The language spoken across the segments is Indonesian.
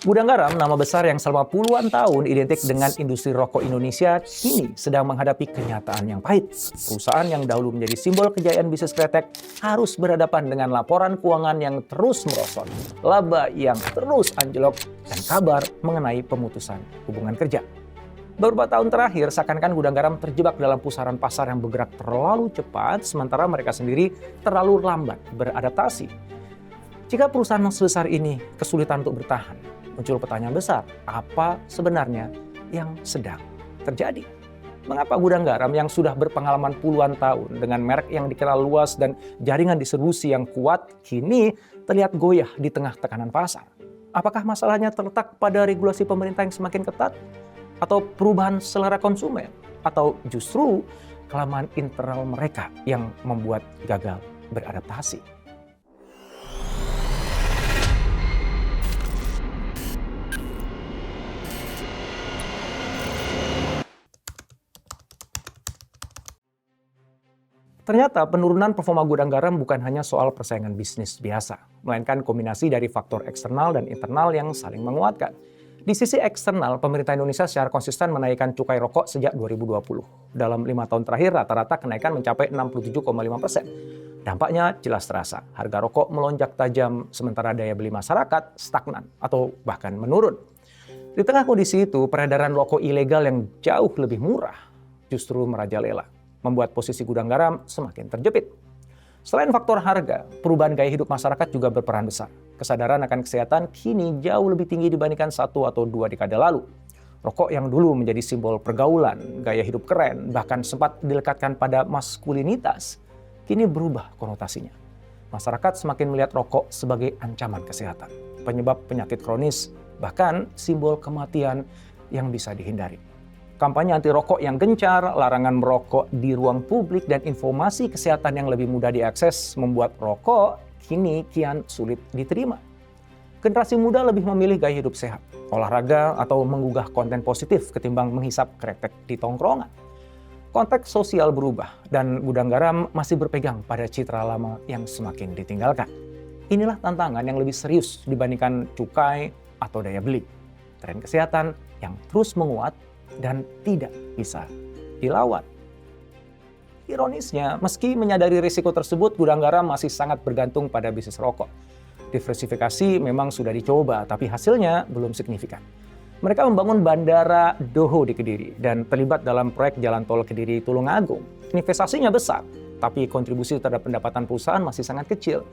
Gudang Garam, nama besar yang selama puluhan tahun identik dengan industri rokok Indonesia, kini sedang menghadapi kenyataan yang pahit. Perusahaan yang dahulu menjadi simbol kejayaan bisnis kretek harus berhadapan dengan laporan keuangan yang terus merosot, laba yang terus anjlok, dan kabar mengenai pemutusan hubungan kerja. Beberapa tahun terakhir, seakan-akan Gudang Garam terjebak dalam pusaran pasar yang bergerak terlalu cepat, sementara mereka sendiri terlalu lambat beradaptasi. Jika perusahaan sebesar ini kesulitan untuk bertahan, muncul pertanyaan besar, apa sebenarnya yang sedang terjadi? Mengapa Gudang Garam yang sudah berpengalaman puluhan tahun dengan merek yang dikenal luas dan jaringan distribusi yang kuat, kini terlihat goyah di tengah tekanan pasar? Apakah masalahnya terletak pada regulasi pemerintah yang semakin ketat? Atau perubahan selera konsumen? Atau justru kelemahan internal mereka yang membuat gagal beradaptasi? Ternyata penurunan performa Gudang Garam bukan hanya soal persaingan bisnis biasa, melainkan kombinasi dari faktor eksternal dan internal yang saling menguatkan. Di sisi eksternal, pemerintah Indonesia secara konsisten menaikkan cukai rokok sejak 2020. Dalam 5 tahun terakhir, rata-rata kenaikan mencapai 67,5%. Dampaknya jelas terasa, harga rokok melonjak tajam sementara daya beli masyarakat stagnan atau bahkan menurun. Di tengah kondisi itu, peredaran rokok ilegal yang jauh lebih murah justru merajalela, membuat posisi Gudang Garam semakin terjepit. Selain faktor harga, perubahan gaya hidup masyarakat juga berperan besar. Kesadaran akan kesehatan kini jauh lebih tinggi dibandingkan 1 atau 2 dekade lalu. Rokok yang dulu menjadi simbol pergaulan, gaya hidup keren, bahkan sempat dilekatkan pada maskulinitas, kini berubah konotasinya. Masyarakat semakin melihat rokok sebagai ancaman kesehatan, penyebab penyakit kronis, bahkan simbol kematian yang bisa dihindari. Kampanye anti rokok yang gencar, larangan merokok di ruang publik, dan informasi kesehatan yang lebih mudah diakses membuat rokok kini kian sulit diterima. Generasi muda lebih memilih gaya hidup sehat, olahraga, atau menggugah konten positif ketimbang menghisap kretek di tongkrongan. Konteks sosial berubah dan Gudang Garam masih berpegang pada citra lama yang semakin ditinggalkan. Inilah tantangan yang lebih serius dibandingkan cukai atau daya beli. Tren kesehatan yang terus menguat dan tidak bisa dilawan. Ironisnya, meski menyadari risiko tersebut, Gudang Garam masih sangat bergantung pada bisnis rokok. Diversifikasi memang sudah dicoba, tapi hasilnya belum signifikan. Mereka membangun Bandara Doho di Kediri dan terlibat dalam proyek jalan tol Kediri-Tulungagung. Investasinya besar, tapi kontribusi terhadap pendapatan perusahaan masih sangat kecil.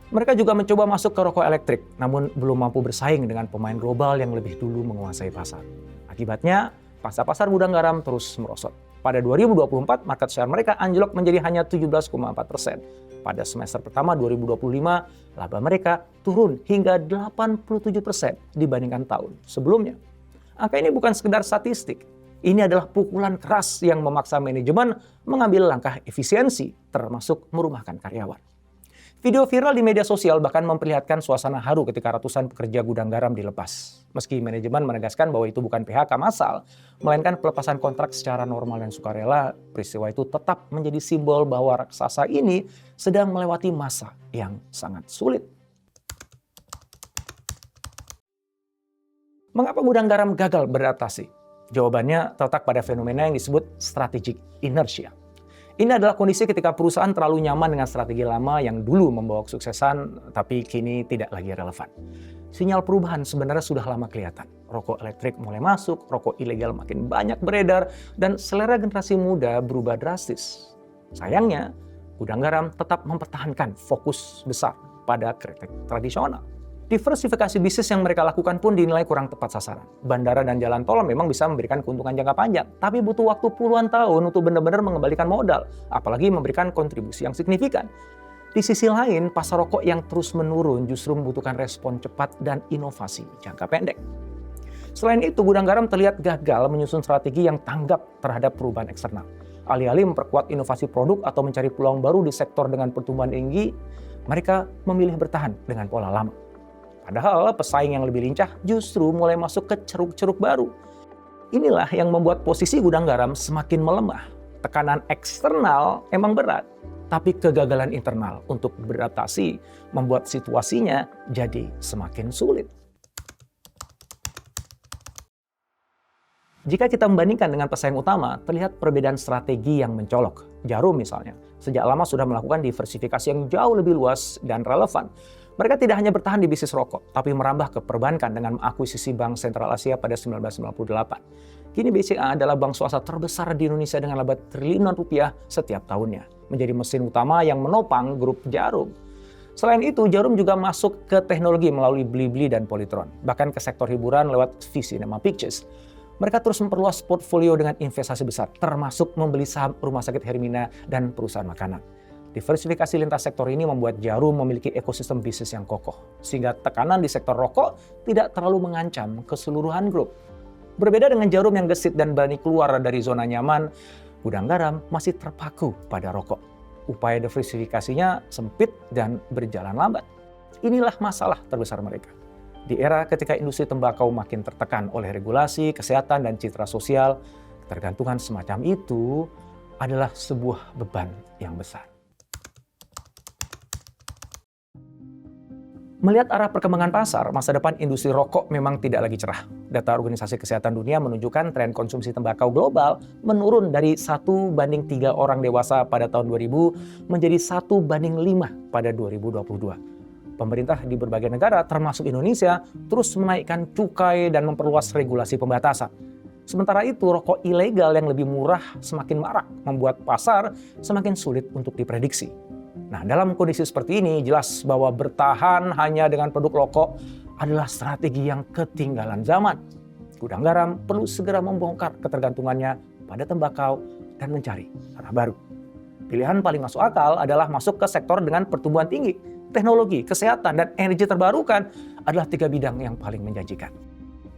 Mereka juga mencoba masuk ke rokok elektrik, namun belum mampu bersaing dengan pemain global yang lebih dulu menguasai pasar. Akibatnya, pasar Gudang Garam terus merosot. Pada 2024, market share mereka anjlok menjadi hanya 17,4%. Pada semester pertama 2025, laba mereka turun hingga 87% dibandingkan tahun sebelumnya. Angka ini bukan sekedar statistik. Ini adalah pukulan keras yang memaksa manajemen mengambil langkah efisiensi, termasuk merumahkan karyawan. Video viral di media sosial bahkan memperlihatkan suasana haru ketika ratusan pekerja Gudang Garam dilepas. Meski manajemen menegaskan bahwa itu bukan PHK massal, melainkan pelepasan kontrak secara normal dan sukarela, peristiwa itu tetap menjadi simbol bahwa raksasa ini sedang melewati masa yang sangat sulit. Mengapa Gudang Garam gagal beradaptasi? Jawabannya terletak pada fenomena yang disebut strategic inertia. Ini adalah kondisi ketika perusahaan terlalu nyaman dengan strategi lama yang dulu membawa kesuksesan, tapi kini tidak lagi relevan. Sinyal perubahan sebenarnya sudah lama kelihatan. Rokok elektrik mulai masuk, rokok ilegal makin banyak beredar, dan selera generasi muda berubah drastis. Sayangnya, Gudang Garam tetap mempertahankan fokus besar pada kretek tradisional. Diversifikasi bisnis yang mereka lakukan pun dinilai kurang tepat sasaran. Bandara dan jalan tol memang bisa memberikan keuntungan jangka panjang, tapi butuh waktu puluhan tahun untuk benar-benar mengembalikan modal, apalagi memberikan kontribusi yang signifikan. Di sisi lain, pasar rokok yang terus menurun justru membutuhkan respon cepat dan inovasi jangka pendek. Selain itu, Gudang Garam terlihat gagal menyusun strategi yang tanggap terhadap perubahan eksternal. Alih-alih memperkuat inovasi produk atau mencari peluang baru di sektor dengan pertumbuhan tinggi, mereka memilih bertahan dengan pola lama. Padahal pesaing yang lebih lincah justru mulai masuk ke ceruk-ceruk baru. Inilah yang membuat posisi Gudang Garam semakin melemah. Tekanan eksternal emang berat, tapi kegagalan internal untuk beradaptasi membuat situasinya jadi semakin sulit. Jika kita membandingkan dengan pesaing utama, terlihat perbedaan strategi yang mencolok. Jarum misalnya, sejak lama sudah melakukan diversifikasi yang jauh lebih luas dan relevan. Mereka tidak hanya bertahan di bisnis rokok, tapi merambah ke perbankan dengan mengakuisisi Bank Sentral Asia pada 1998. Kini BCA adalah bank swasta terbesar di Indonesia dengan laba triliunan rupiah setiap tahunnya, menjadi mesin utama yang menopang grup Jarum. Selain itu, Jarum juga masuk ke teknologi melalui Blibli dan Polytron, bahkan ke sektor hiburan lewat V-Cinema Pictures. Mereka terus memperluas portfolio dengan investasi besar, termasuk membeli saham Rumah Sakit Hermina dan perusahaan makanan. Diversifikasi lintas sektor ini membuat Jarum memiliki ekosistem bisnis yang kokoh, sehingga tekanan di sektor rokok tidak terlalu mengancam keseluruhan grup. Berbeda dengan Jarum yang gesit dan berani keluar dari zona nyaman, Gudang Garam masih terpaku pada rokok. Upaya diversifikasinya sempit dan berjalan lambat. Inilah masalah terbesar mereka. Di era ketika industri tembakau makin tertekan oleh regulasi, kesehatan, dan citra sosial, ketergantungan semacam itu adalah sebuah beban yang besar. Melihat arah perkembangan pasar, masa depan industri rokok memang tidak lagi cerah. Data Organisasi Kesehatan Dunia menunjukkan tren konsumsi tembakau global menurun dari 1:3 orang dewasa pada tahun 2000 menjadi 1:5 pada 2022. Pemerintah di berbagai negara, termasuk Indonesia, terus menaikkan cukai dan memperluas regulasi pembatasan. Sementara itu, rokok ilegal yang lebih murah semakin marak, membuat pasar semakin sulit untuk diprediksi. Nah, dalam kondisi seperti ini, jelas bahwa bertahan hanya dengan produk rokok adalah strategi yang ketinggalan zaman. Gudang Garam perlu segera membongkar ketergantungannya pada tembakau dan mencari arah baru. Pilihan paling masuk akal adalah masuk ke sektor dengan pertumbuhan tinggi. Teknologi, kesehatan, dan energi terbarukan adalah 3 bidang yang paling menjanjikan.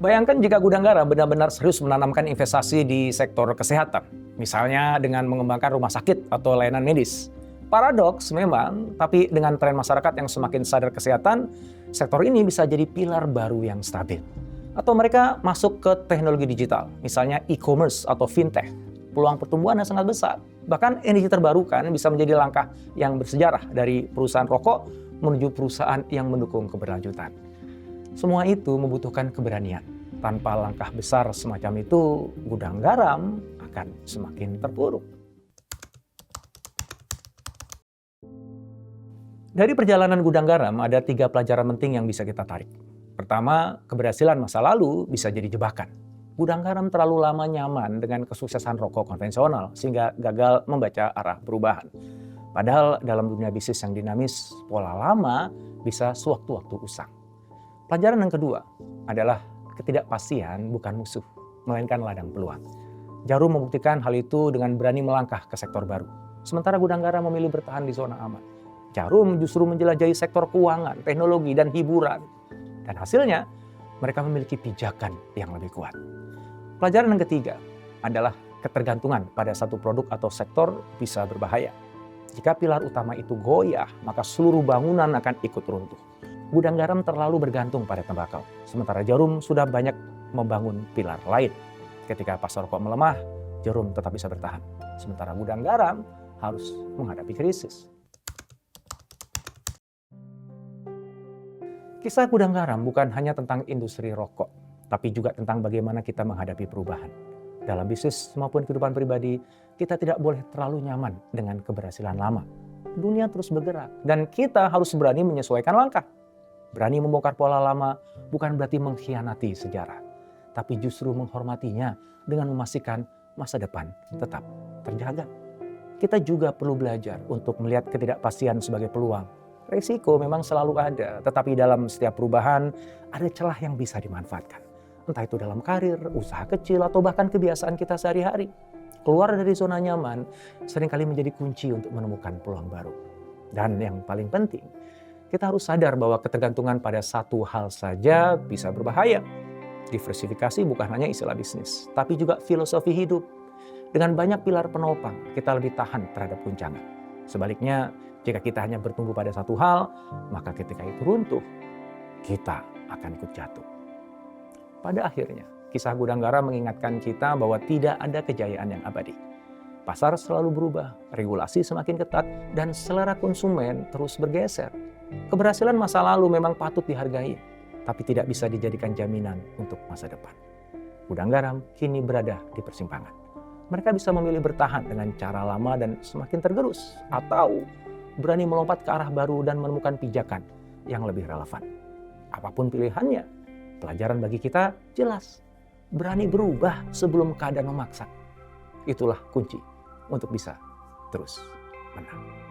Bayangkan jika Gudang Garam benar-benar serius menanamkan investasi di sektor kesehatan, misalnya dengan mengembangkan rumah sakit atau layanan medis. Paradoks memang, tapi dengan tren masyarakat yang semakin sadar kesehatan, sektor ini bisa jadi pilar baru yang stabil. Atau mereka masuk ke teknologi digital, misalnya e-commerce atau fintech. Peluang pertumbuhan yang sangat besar. Bahkan energi terbarukan bisa menjadi langkah yang bersejarah dari perusahaan rokok menuju perusahaan yang mendukung keberlanjutan. Semua itu membutuhkan keberanian. Tanpa langkah besar semacam itu, Gudang Garam akan semakin terpuruk. Dari perjalanan Gudang Garam ada 3 pelajaran penting yang bisa kita tarik. Pertama, keberhasilan masa lalu bisa jadi jebakan. Gudang Garam terlalu lama nyaman dengan kesuksesan rokok konvensional sehingga gagal membaca arah perubahan. Padahal dalam dunia bisnis yang dinamis, pola lama bisa sewaktu-waktu usang. Pelajaran yang kedua adalah ketidakpastian bukan musuh, melainkan ladang peluang. Jarum membuktikan hal itu dengan berani melangkah ke sektor baru. Sementara Gudang Garam memilih bertahan di zona aman. Jarum justru menjelajahi sektor keuangan, teknologi, dan hiburan. Dan hasilnya, mereka memiliki pijakan yang lebih kuat. Pelajaran yang ketiga adalah ketergantungan pada satu produk atau sektor bisa berbahaya. Jika pilar utama itu goyah, maka seluruh bangunan akan ikut runtuh. Gudang Garam terlalu bergantung pada tembakau, sementara Jarum sudah banyak membangun pilar lain. Ketika pasar rokok melemah, Jarum tetap bisa bertahan. Sementara Gudang Garam harus menghadapi krisis. Kisah Gudang Garam bukan hanya tentang industri rokok, tapi juga tentang bagaimana kita menghadapi perubahan. Dalam bisnis maupun kehidupan pribadi, kita tidak boleh terlalu nyaman dengan keberhasilan lama. Dunia terus bergerak, dan kita harus berani menyesuaikan langkah. Berani membongkar pola lama bukan berarti mengkhianati sejarah, tapi justru menghormatinya dengan memastikan masa depan tetap terjaga. Kita juga perlu belajar untuk melihat ketidakpastian sebagai peluang. Risiko memang selalu ada, tetapi dalam setiap perubahan ada celah yang bisa dimanfaatkan. Entah itu dalam karir, usaha kecil, atau bahkan kebiasaan kita sehari-hari. Keluar dari zona nyaman seringkali menjadi kunci untuk menemukan peluang baru. Dan yang paling penting, kita harus sadar bahwa ketergantungan pada satu hal saja bisa berbahaya. Diversifikasi bukan hanya istilah bisnis, tapi juga filosofi hidup. Dengan banyak pilar penopang, kita lebih tahan terhadap guncangan. Sebaliknya, jika kita hanya bertumbuh pada satu hal, maka ketika itu runtuh, kita akan ikut jatuh. Pada akhirnya, kisah Gudang Garam mengingatkan kita bahwa tidak ada kejayaan yang abadi. Pasar selalu berubah, regulasi semakin ketat, dan selera konsumen terus bergeser. Keberhasilan masa lalu memang patut dihargai, tapi tidak bisa dijadikan jaminan untuk masa depan. Gudang Garam kini berada di persimpangan. Mereka bisa memilih bertahan dengan cara lama dan semakin tergerus, atau berani melompat ke arah baru dan menemukan pijakan yang lebih relevan. Apapun pilihannya, pelajaran bagi kita jelas. Berani berubah sebelum keadaan memaksa. Itulah kunci untuk bisa terus. menang.